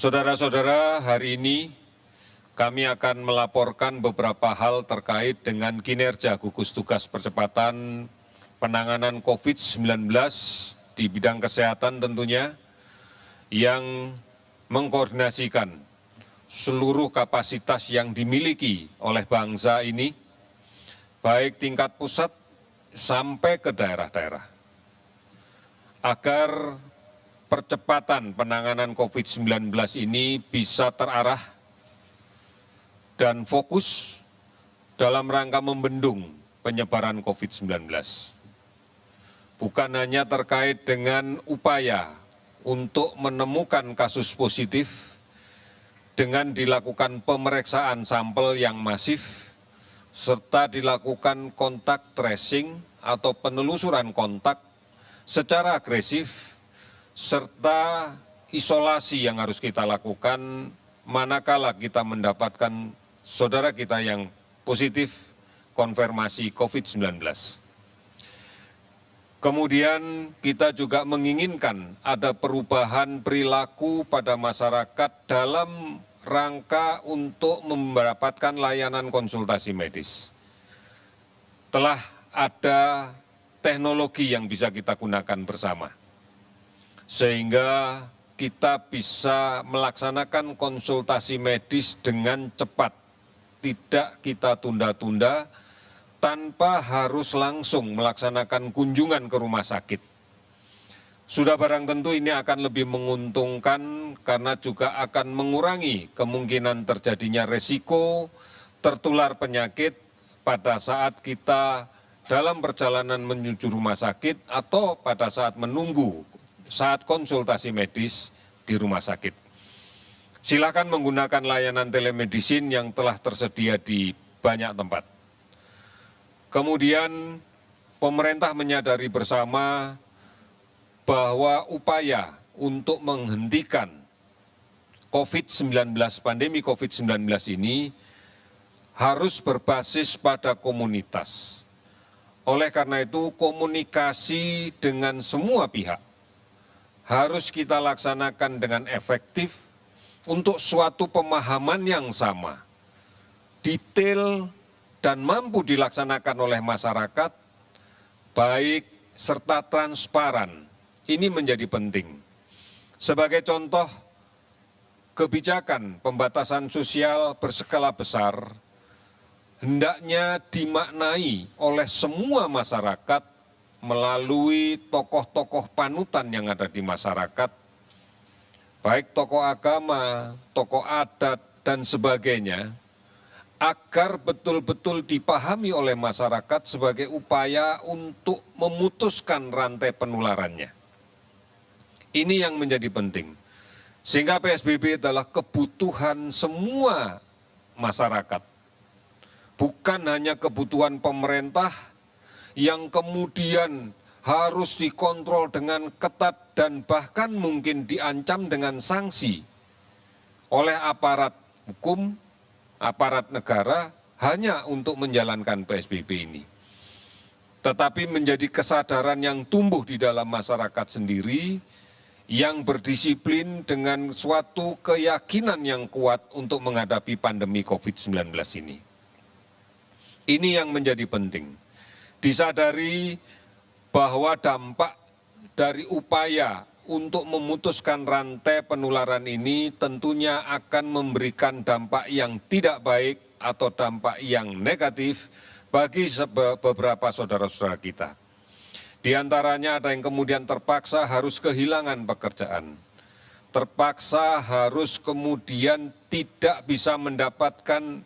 Saudara-saudara, hari ini kami akan melaporkan beberapa hal terkait dengan kinerja gugus tugas percepatan penanganan COVID-19 di bidang kesehatan tentunya, yang mengkoordinasikan seluruh kapasitas yang dimiliki oleh bangsa ini, baik tingkat pusat sampai ke daerah-daerah, agar percepatan penanganan COVID-19 ini bisa terarah dan fokus dalam rangka membendung penyebaran COVID-19. Bukan hanya terkait dengan upaya untuk menemukan kasus positif dengan dilakukan pemeriksaan sampel yang masif, serta dilakukan kontak tracing atau penelusuran kontak secara agresif, serta isolasi yang harus kita lakukan manakala kita mendapatkan saudara kita yang positif konfirmasi COVID-19. Kemudian kita juga menginginkan ada perubahan perilaku pada masyarakat dalam rangka untuk mendapatkan layanan konsultasi medis. Telah ada teknologi yang bisa kita gunakan bersama, sehingga kita bisa melaksanakan konsultasi medis dengan cepat, tidak kita tunda-tunda, tanpa harus langsung melaksanakan kunjungan ke rumah sakit. Sudah barang tentu ini akan lebih menguntungkan karena juga akan mengurangi kemungkinan terjadinya resiko tertular penyakit pada saat kita dalam perjalanan menuju rumah sakit atau pada saat menunggu saat konsultasi medis di rumah sakit. Silakan menggunakan layanan telemedicine yang telah tersedia di banyak tempat. Kemudian pemerintah menyadari bersama bahwa upaya untuk menghentikan COVID-19, pandemi COVID-19 ini harus berbasis pada komunitas. Oleh karena itu, komunikasi dengan semua pihak harus kita laksanakan dengan efektif untuk suatu pemahaman yang sama, detail, dan mampu dilaksanakan oleh masyarakat, baik serta transparan. Ini menjadi penting. Sebagai contoh, kebijakan pembatasan sosial berskala besar hendaknya dimaknai oleh semua masyarakat melalui tokoh-tokoh panutan yang ada di masyarakat, baik tokoh agama, tokoh adat, dan sebagainya, agar betul-betul dipahami oleh masyarakat sebagai upaya untuk memutuskan rantai penularannya. Ini yang menjadi penting. Sehingga PSBB adalah kebutuhan semua masyarakat. Bukan hanya kebutuhan pemerintah yang kemudian harus dikontrol dengan ketat dan bahkan mungkin diancam dengan sanksi oleh aparat hukum, aparat negara hanya untuk menjalankan PSBB ini. Tetapi menjadi kesadaran yang tumbuh di dalam masyarakat sendiri, yang berdisiplin dengan suatu keyakinan yang kuat untuk menghadapi pandemi COVID-19 ini. Ini yang menjadi penting. Disadari bahwa dampak dari upaya untuk memutuskan rantai penularan ini tentunya akan memberikan dampak yang tidak baik atau dampak yang negatif bagi beberapa saudara-saudara kita. Di antaranya ada yang kemudian terpaksa harus kehilangan pekerjaan, terpaksa harus kemudian tidak bisa mendapatkan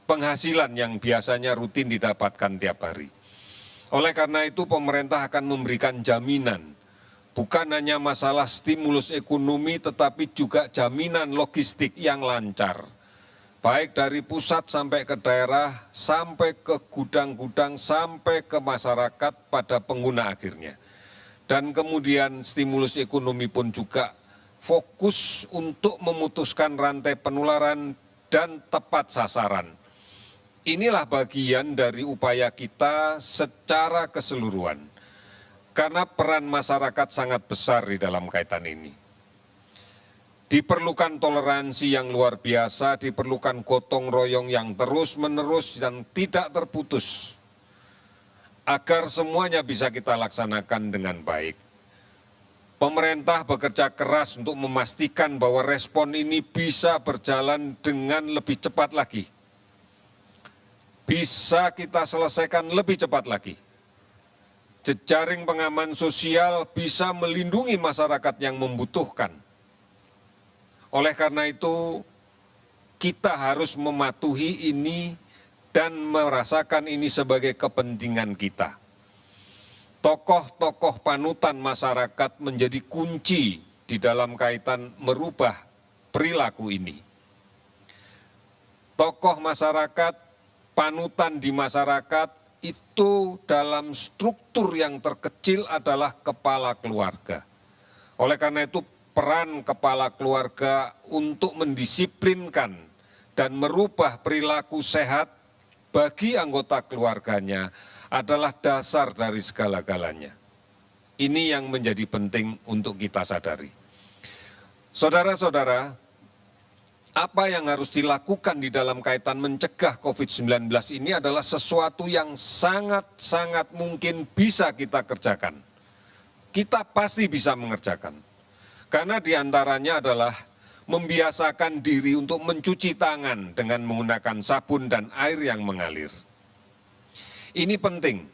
penghasilan yang biasanya rutin didapatkan tiap hari. Oleh karena itu pemerintah akan memberikan jaminan, bukan hanya masalah stimulus ekonomi tetapi juga jaminan logistik yang lancar, baik dari pusat sampai ke daerah, sampai ke gudang-gudang, sampai ke masyarakat pada pengguna akhirnya. Dan kemudian stimulus ekonomi pun juga fokus untuk memutuskan rantai penularan dan tepat sasaran. Inilah bagian dari upaya kita secara keseluruhan. Karena peran masyarakat sangat besar di dalam kaitan ini. Diperlukan toleransi yang luar biasa, diperlukan gotong royong yang terus-menerus dan tidak terputus, agar semuanya bisa kita laksanakan dengan baik. Pemerintah bekerja keras untuk memastikan bahwa respon ini bisa berjalan dengan lebih cepat lagi. Bisa kita selesaikan lebih cepat lagi. Jejaring pengaman sosial bisa melindungi masyarakat yang membutuhkan. Oleh karena itu, kita harus mematuhi ini dan merasakan ini sebagai kepentingan kita. Tokoh-tokoh panutan masyarakat menjadi kunci di dalam kaitan merubah perilaku ini. Tokoh masyarakat, panutan di masyarakat itu dalam struktur yang terkecil adalah kepala keluarga. Oleh karena itu, peran kepala keluarga untuk mendisiplinkan dan merubah perilaku sehat bagi anggota keluarganya adalah dasar dari segala-galanya. Ini yang menjadi penting untuk kita sadari. Saudara-saudara, apa yang harus dilakukan di dalam kaitan mencegah COVID-19 ini adalah sesuatu yang sangat-sangat mungkin bisa kita kerjakan. Kita pasti bisa mengerjakan. Karena diantaranya adalah membiasakan diri untuk mencuci tangan dengan menggunakan sabun dan air yang mengalir. Ini penting,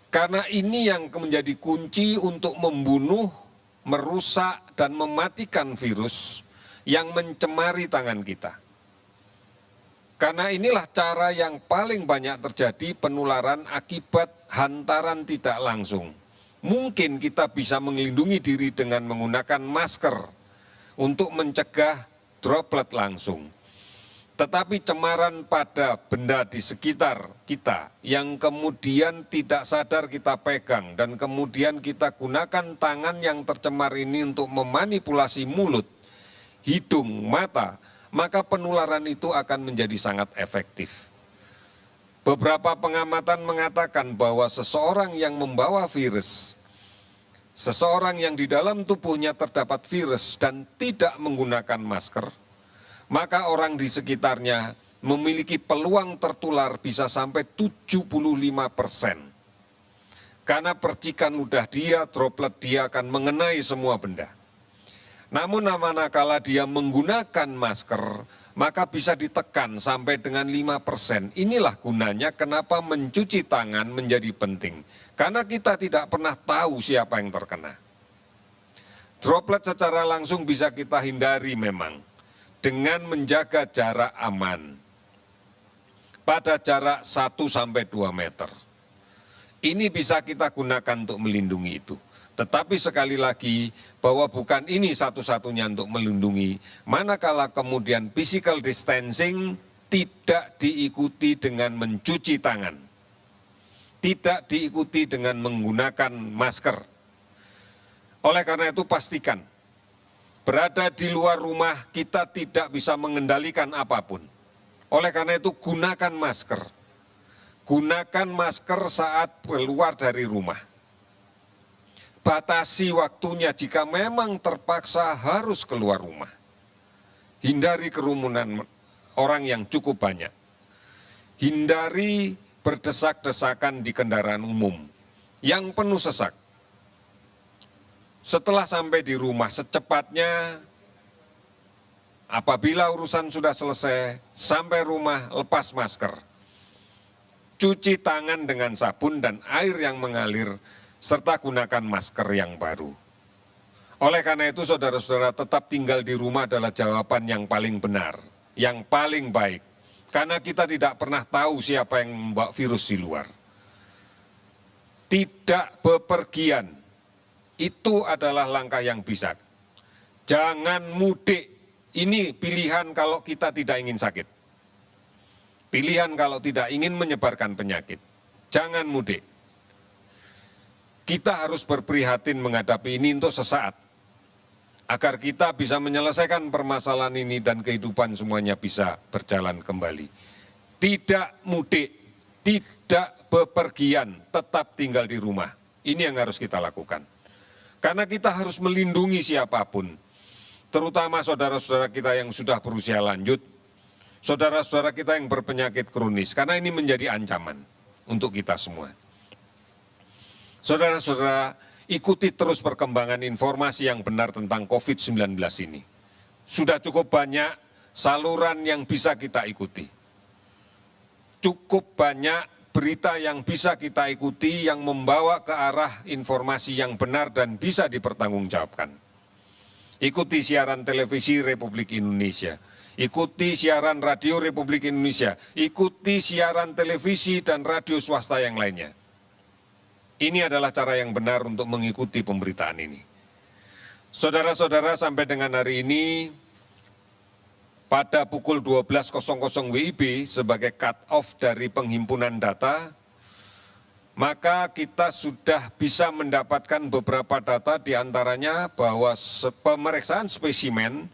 karena ini yang menjadi kunci untuk membunuh, merusak, dan mematikan virus yang mencemari tangan kita. Karena inilah cara yang paling banyak terjadi penularan akibat hantaran tidak langsung. Mungkin kita bisa melindungi diri dengan menggunakan masker untuk mencegah droplet langsung. Tetapi cemaran pada benda di sekitar kita yang kemudian tidak sadar kita pegang dan kemudian kita gunakan tangan yang tercemar ini untuk memanipulasi mulut, hidung, mata, maka penularan itu akan menjadi sangat efektif. Beberapa pengamatan mengatakan bahwa seseorang yang membawa virus, seseorang yang di dalam tubuhnya terdapat virus dan tidak menggunakan masker, maka orang di sekitarnya memiliki peluang tertular bisa sampai 75%. Karena percikan ludah dia, droplet dia akan mengenai semua benda. Namun manakala dia menggunakan masker, maka bisa ditekan sampai dengan 5%. Inilah gunanya kenapa mencuci tangan menjadi penting. Karena kita tidak pernah tahu siapa yang terkena. Droplet secara langsung bisa kita hindari memang dengan menjaga jarak aman pada jarak 1-2 meter. Ini bisa kita gunakan untuk melindungi itu. Tetapi sekali lagi bahwa bukan ini satu-satunya untuk melindungi, manakala kemudian physical distancing tidak diikuti dengan mencuci tangan, tidak diikuti dengan menggunakan masker. Oleh karena itu pastikan, berada di luar rumah kita tidak bisa mengendalikan apapun. Oleh karena itu gunakan masker. Gunakan masker saat keluar dari rumah. Batasi waktunya jika memang terpaksa harus keluar rumah. Hindari kerumunan orang yang cukup banyak. Hindari berdesak-desakan di kendaraan umum yang penuh sesak. Setelah sampai di rumah secepatnya, apabila urusan sudah selesai, sampai rumah lepas masker. Cuci tangan dengan sabun dan air yang mengalir, serta gunakan masker yang baru. Oleh karena itu saudara-saudara, tetap tinggal di rumah adalah jawaban yang paling benar, yang paling baik. Karena kita tidak pernah tahu siapa yang membawa virus di luar. Tidak bepergian, itu adalah langkah yang bijak. Jangan mudik, ini pilihan kalau kita tidak ingin sakit. Pilihan kalau tidak ingin menyebarkan penyakit. Jangan mudik. Kita harus berprihatin menghadapi ini untuk sesaat, agar kita bisa menyelesaikan permasalahan ini dan kehidupan semuanya bisa berjalan kembali. Tidak mudik, tidak bepergian, tetap tinggal di rumah. Ini yang harus kita lakukan. Karena kita harus melindungi siapapun. terutama saudara-saudara kita yang sudah berusia lanjut, saudara-saudara kita yang berpenyakit kronis, karena ini menjadi ancaman untuk kita semua. Saudara-saudara, ikuti terus perkembangan informasi yang benar tentang COVID-19 ini. Sudah cukup banyak saluran yang bisa kita ikuti. Cukup banyak berita yang bisa kita ikuti yang membawa ke arah informasi yang benar dan bisa dipertanggungjawabkan. Ikuti siaran televisi Republik Indonesia, ikuti siaran radio Republik Indonesia, ikuti siaran televisi dan radio swasta yang lainnya. Ini adalah cara yang benar untuk mengikuti pemberitaan ini. Saudara-saudara, sampai dengan hari ini, pada pukul 12.00 WIB sebagai cut-off dari penghimpunan data, maka kita sudah bisa mendapatkan beberapa data, diantaranya bahwa pemeriksaan spesimen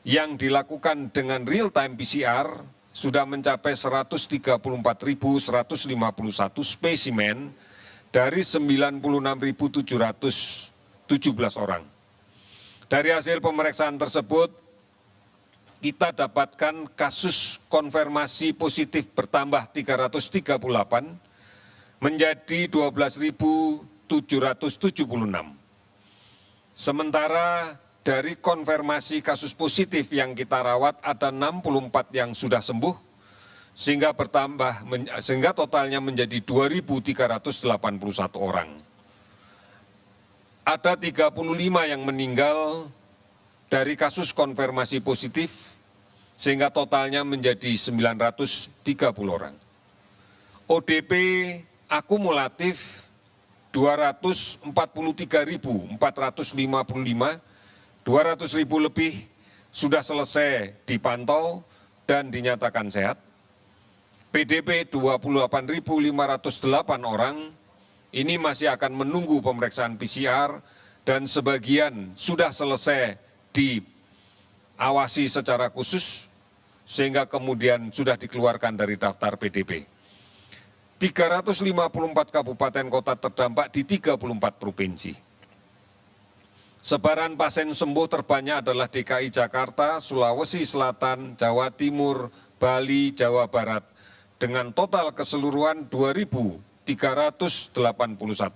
yang dilakukan dengan real-time PCR sudah mencapai 134.151 spesimen dari 96.717 orang. Dari hasil pemeriksaan tersebut, kita dapatkan kasus konfirmasi positif bertambah 338 menjadi 12.776. Sementara dari konfirmasi kasus positif yang kita rawat ada 64 yang sudah sembuh, sehingga totalnya menjadi 2.381 orang. Ada 35 yang meninggal dari kasus konfirmasi positif, sehingga totalnya menjadi 930 orang. ODP akumulatif 243.455, 200.000 lebih sudah selesai dipantau dan dinyatakan sehat. PDP 28.508 orang, ini masih akan menunggu pemeriksaan PCR dan sebagian sudah selesai diawasi secara khusus sehingga kemudian sudah dikeluarkan dari daftar PDP. 354 kabupaten kota terdampak di 34 provinsi. Sebaran pasien sembuh terbanyak adalah DKI Jakarta, Sulawesi Selatan, Jawa Timur, Bali, Jawa Barat dengan total keseluruhan 2.381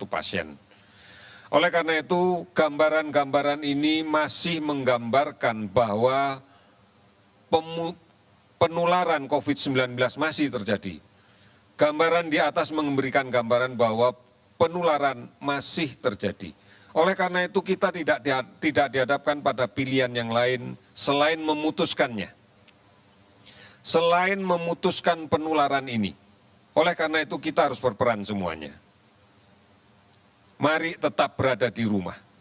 pasien. Oleh karena itu, gambaran-gambaran ini masih menggambarkan bahwa penularan COVID-19 masih terjadi. Gambaran di atas memberikan gambaran bahwa penularan masih terjadi. Oleh karena itu, kita tidak dihadapkan pada pilihan yang lain selain memutuskannya. Selain memutuskan penularan ini. Oleh karena itu kita harus berperan semuanya. Mari tetap berada di rumah.